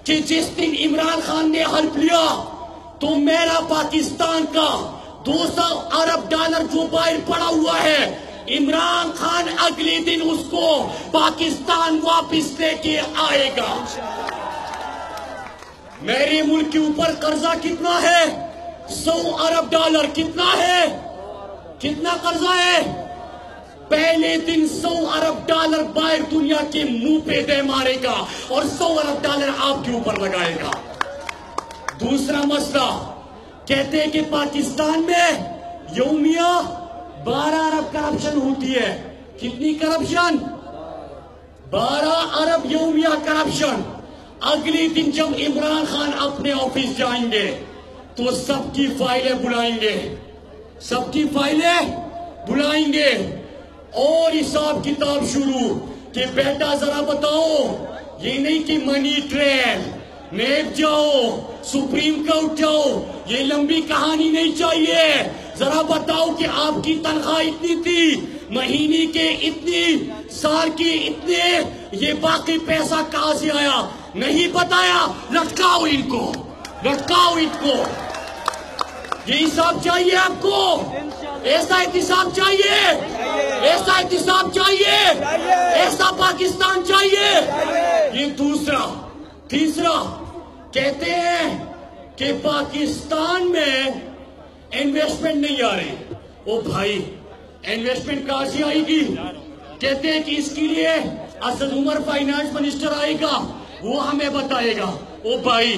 کہ جس دن عمران خان نے حلف لیا تو میرا پاکستان کا 200 ارب ڈالر جو باہر پڑا ہوا ہے، عمران خان اگلے دن اس کو پاکستان واپس لے کے آئے گا۔ میرے ملک کے اوپر قرضہ کتنا ہے؟ 100 ارب ڈالر۔ کتنا ہے؟ کتنا قرضہ ہے؟ پہلے دن 100 ارب ڈالر باہر دنیا کے منہ پہ دے مارے گا اور 100 ارب ڈالر آپ کے اوپر لگائے گا۔ دوسرا مسئلہ، کہتے ہیں کہ پاکستان میں یومیہ 12 ارب کرپشن ہوتی ہے۔ کتنی کرپشن؟ 12 ارب یومیہ کرپشن۔ اگلے دن جب عمران خان اپنے آفس جائیں گے تو سب کی فائلیں بلائیں گے، سب کی فائلیں بلائیں گے اور حساب کتاب شروع کہ بیٹا ذرا بتاؤ، یہ نہیں کہ منی ٹریل، نیب جاؤ، سپریم کورٹ جاؤ، یہ لمبی کہانی نہیں چاہیے۔ ذرا بتاؤ کہ آپ کی تنخواہ اتنی تھی، مہینے کے اتنی، سال کی اتنے، یہ باقی پیسہ کہاں سے آیا؟ نہیں بتایا، لٹکاؤ ان کو، لٹکاؤ ان کو۔ یہ حساب چاہیے آپ کو، ایسا احتساب چاہیے، ایسا احتساب چاہیے، ایسا پاکستان چاہیے۔ یہ دوسرا۔ تیسرا، کہتے ہیں کہ پاکستان میں انویسٹمنٹ نہیں آ رہی۔ او بھائی، انویسٹمنٹ کہاں سے آئے گی؟ کہتے ہیں کہ اس کے لیے اسد عمر فائنانس منسٹر آئے گا، وہ ہمیں بتائے گا۔ او بھائی،